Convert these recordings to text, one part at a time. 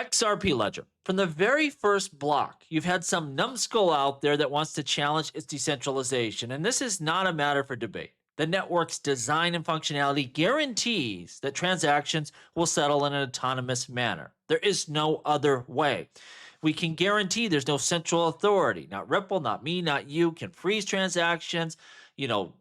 XRP Ledger. From the very first block, you've had some numbskull out there that wants to challenge its decentralization, and this is not a matter for debate. The network's design and functionality guarantees that transactions will settle in an autonomous manner. There is no other way. We can guarantee there's no central authority. Not Ripple, not me, not you can freeze transactions,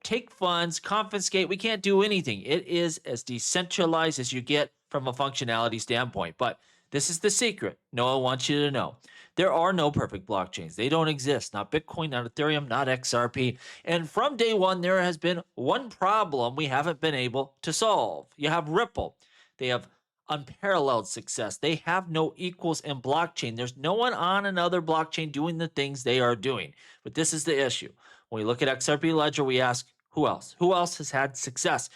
take funds, confiscate. We can't do anything. It is as decentralized as you get from a functionality standpoint. But this is the secret Noah wants you to know. There are no perfect blockchains. They don't exist. Not Bitcoin, not Ethereum, not XRP. And from day one, there has been one problem we haven't been able to solve. You have Ripple. They have unparalleled success. They have no equals in blockchain. There's no one on another blockchain doing the things they are doing. But this is the issue. When we look at XRP Ledger, we ask, who else? Who else has had success?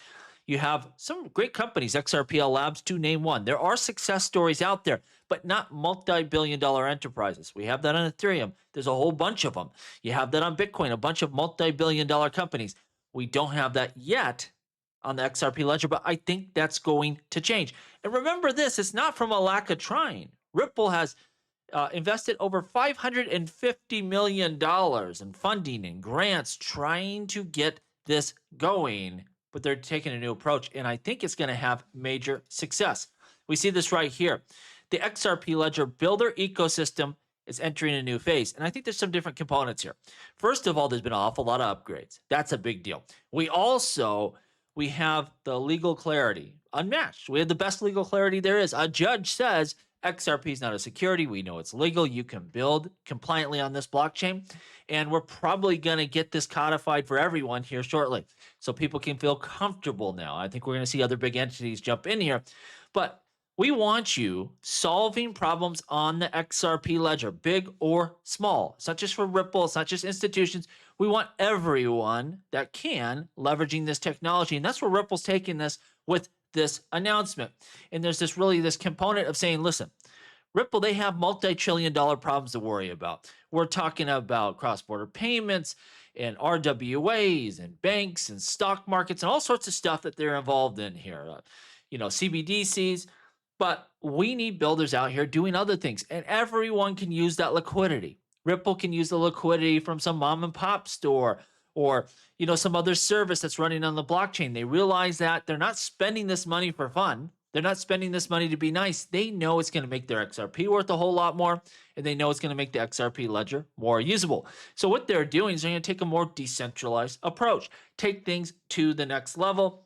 You have some great companies, XRPL Labs, to name one. There are success stories out there, but not multi-billion-dollar enterprises. We have that on Ethereum. There's a whole bunch of them. You have that on Bitcoin, a bunch of multi-billion-dollar companies. We don't have that yet on the XRP Ledger, but I think that's going to change. And remember this, it's not from a lack of trying. Ripple has invested over $550 million in funding and grants trying to get this going, but they're taking a new approach, and I think it's going to have major success. We see this right here. The XRP Ledger builder ecosystem is entering a new phase, and I think there's some different components here. First of all, there's been an awful lot of upgrades. That's a big deal. We have the legal clarity unmatched. We have the best legal clarity there is. A judge says XRP is not a security. We know it's legal. You can build compliantly on this blockchain, and we're probably going to get this codified for everyone here shortly, so people can feel comfortable now. I think we're going to see other big entities jump in here, but we want you solving problems on the XRP Ledger, big or small. It's not just for Ripple. It's not just institutions. We want everyone that can leveraging this technology, and that's where Ripple's taking this with this announcement. And there's this component of saying, listen, Ripple, they have multi-trillion-dollar problems to worry about. We're talking about cross-border payments and RWAs and banks and stock markets and all sorts of stuff that they're involved in here, CBDCs. But we need builders out here doing other things, and everyone can use that liquidity. Ripple can use the liquidity from some mom and pop store or some other service that's running on the blockchain. They realize that they're not spending this money for fun. They're not spending this money to be nice. They know it's going to make their XRP worth a whole lot more, and they know it's going to make the XRP Ledger more usable. So what they're doing is they're going to take a more decentralized approach, take things to the next level,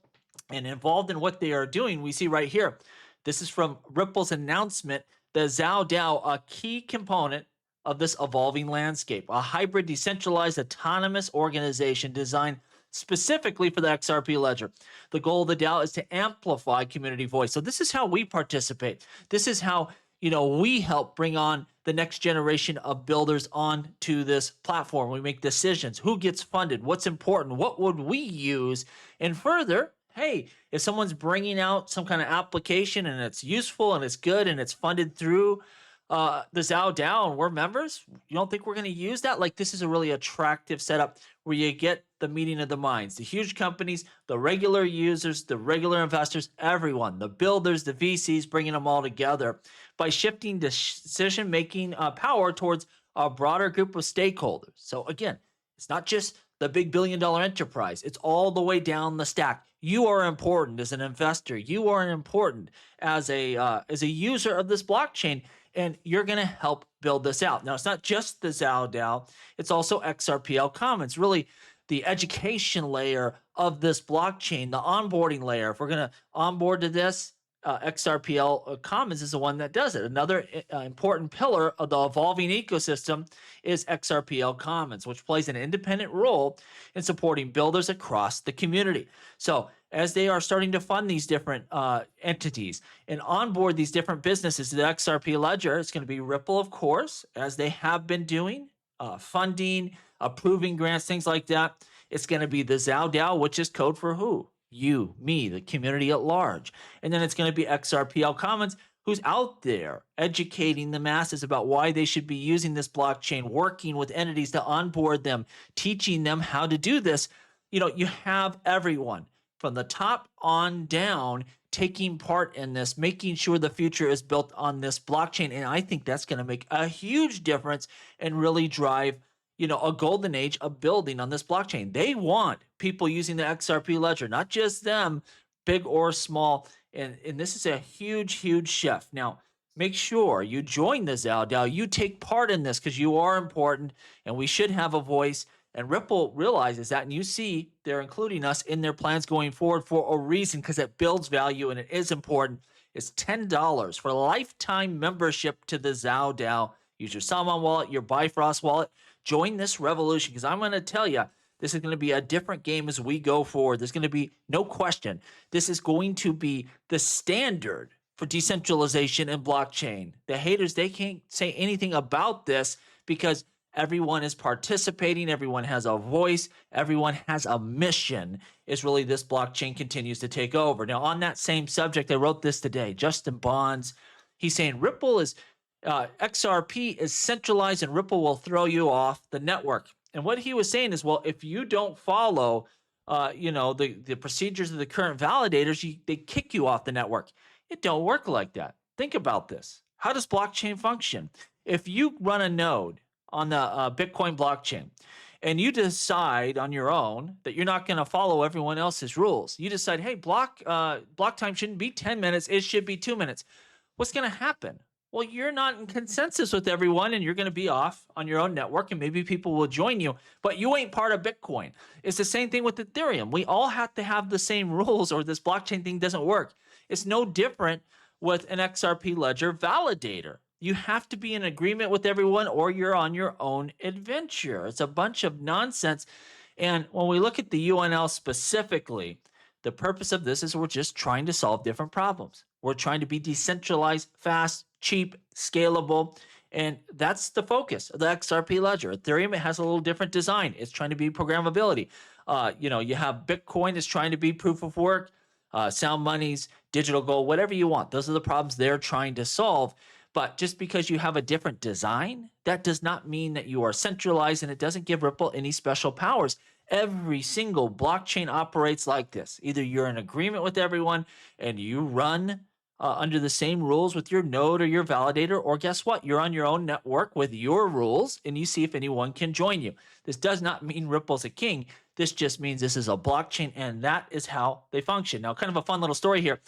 and involved in what they are doing, we see right here. This is from Ripple's announcement, the Zhao DAO, a key component of this evolving landscape, a hybrid decentralized autonomous organization designed specifically for the XRP Ledger. The goal of the DAO is to amplify community voice. So this is how we participate. This is how we help bring on the next generation of builders onto this platform. We make decisions. Who gets funded? What's important? What would we use? And further, hey, if someone's bringing out some kind of application and it's useful and it's good and it's funded through the Zhao DAO and we're members, you don't think we're going to use that? Like, this is a really attractive setup where you get the meeting of the minds, the huge companies, the regular users, the regular investors, everyone, the builders, the VCs, bringing them all together by shifting decision-making power towards a broader group of stakeholders. So again, it's not just the big billion-dollar enterprise. It's all the way down the stack. You are important as an investor. You are important as a user of this blockchain, and you're going to help build this out. Now, it's not just the Zhao DAO. It's also XRPL Commons, really the education layer of this blockchain, the onboarding layer. If we're going to onboard to this, XRPL Commons is the one that does it. Another important pillar of the evolving ecosystem is XRPL Commons, which plays an independent role in supporting builders across the community. So as they are starting to fund these different entities and onboard these different businesses to the XRP Ledger, it's going to be Ripple, of course, as they have been doing, funding, approving grants, things like that. It's going to be the Zhao DAO, which is code for who? You, me, the community at large. And then it's going to be XRPL Commons, who's out there educating the masses about why they should be using this blockchain, working with entities to onboard them, teaching them how to do this. You have everyone from the top on down taking part in this, making sure the future is built on this blockchain. And I think that's going to make a huge difference and really drive, a golden age of building on this blockchain. They want people using the XRP ledger, not just them, big or small. And this is a huge, huge shift. Now, make sure you join the Zhao DAO. You take part in this because you are important and we should have a voice. And Ripple realizes that, and you see they're including us in their plans going forward for a reason, because it builds value and it is important. It's $10 for a lifetime membership to the Zhao DAO. Use your Salmon wallet, your Bifrost wallet. Join this revolution, because I'm going to tell you, this is going to be a different game as we go forward. There's going to be no question. This is going to be the standard for decentralization and blockchain. The haters, they can't say anything about this because everyone is participating. Everyone has a voice. Everyone has a mission. Is really this blockchain continues to take over. Now, on that same subject, I wrote this today. Justin Bonds, he's saying Ripple is XRP is centralized and Ripple will throw you off the network. And what he was saying is, well, if you don't follow, the procedures of the current validators, they kick you off the network. It don't work like that. Think about this. How does blockchain function? If you run a node on the Bitcoin blockchain and you decide on your own that you're not going to follow everyone else's rules, you decide, hey, block time shouldn't be 10 minutes, it should be 2 minutes. What's going to happen? Well, you're not in consensus with everyone and you're going to be off on your own network and maybe people will join you, but you ain't part of Bitcoin. It's the same thing with Ethereum. We all have to have the same rules or this blockchain thing doesn't work. It's no different with an XRP ledger validator. You have to be in agreement with everyone or you're on your own adventure. It's a bunch of nonsense. And when we look at the UNL specifically, the purpose of this is we're just trying to solve different problems. We're trying to be decentralized, fast, cheap, scalable, and that's the focus of the XRP ledger. Ethereum, it has a little different design. It's trying to be programmability. You have Bitcoin is trying to be proof of work, sound monies, digital gold, whatever you want. Those are the problems they're trying to solve. But just because you have a different design, that does not mean that you are centralized, and it doesn't give Ripple any special powers. Every single blockchain operates like this. Either you're in agreement with everyone and you run under the same rules with your node or your validator, or guess what? You're on your own network with your rules and you see if anyone can join you. This does not mean Ripple's a king. This just means this is a blockchain and that is how they function. Now, kind of a fun little story here.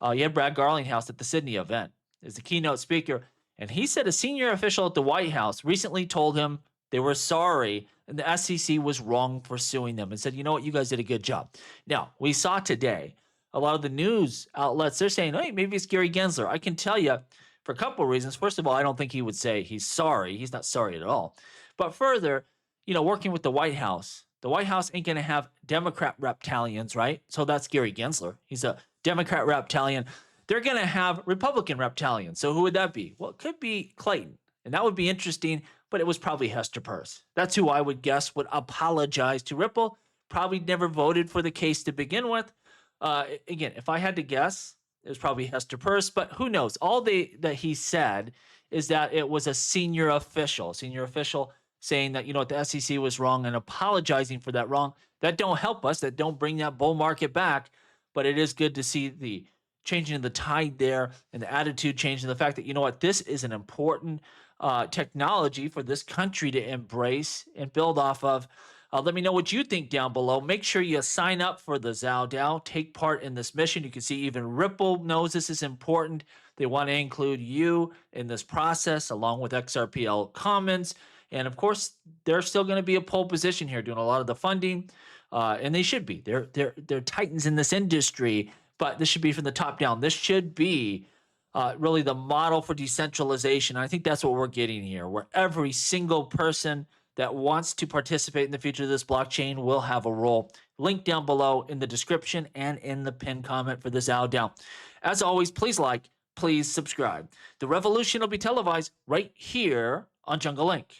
You had Brad Garlinghouse at the Sydney event as the keynote speaker, and he said a senior official at the White House recently told him they were sorry and the SEC was wrong for suing them and said, you know what, you guys did a good job. Now, we saw today a lot of the news outlets, they're saying, hey, maybe it's Gary Gensler. I can tell you for a couple of reasons. First of all, I don't think he would say he's sorry. He's not sorry at all. But further, working with the White House ain't going to have Democrat reptilians, right? So that's Gary Gensler. He's a Democrat reptilian. They're going to have Republican reptilians. So who would that be? Well, it could be Clayton. And that would be interesting, but it was probably Hester Peirce. That's who I would guess would apologize to Ripple. Probably never voted for the case to begin with. Again, if I had to guess, it was probably Hester Peirce, but who knows? All that he said is that it was a senior official saying that, the SEC was wrong and apologizing for that wrong. That don't help us. That don't bring that bull market back. But it is good to see the changing of the tide there and the attitude change and the fact that, this is an important technology for this country to embrace and build off of. Let me know what you think down below. Make sure you sign up for the Zhao DAO. Take part in this mission. You can see even Ripple knows this is important. They want to include you in this process along with XRPL Commons. And of course, they're still going to be a pole position here doing a lot of the funding. And they should be. They're titans in this industry, but this should be from the top down. This should be really the model for decentralization. I think that's what we're getting here, where every single person that wants to participate in the future of this blockchain will have a role. Link down below in the description and in the pinned comment for this Zhao DAO. As always, please like, please subscribe. The revolution will be televised right here on Jungle Link.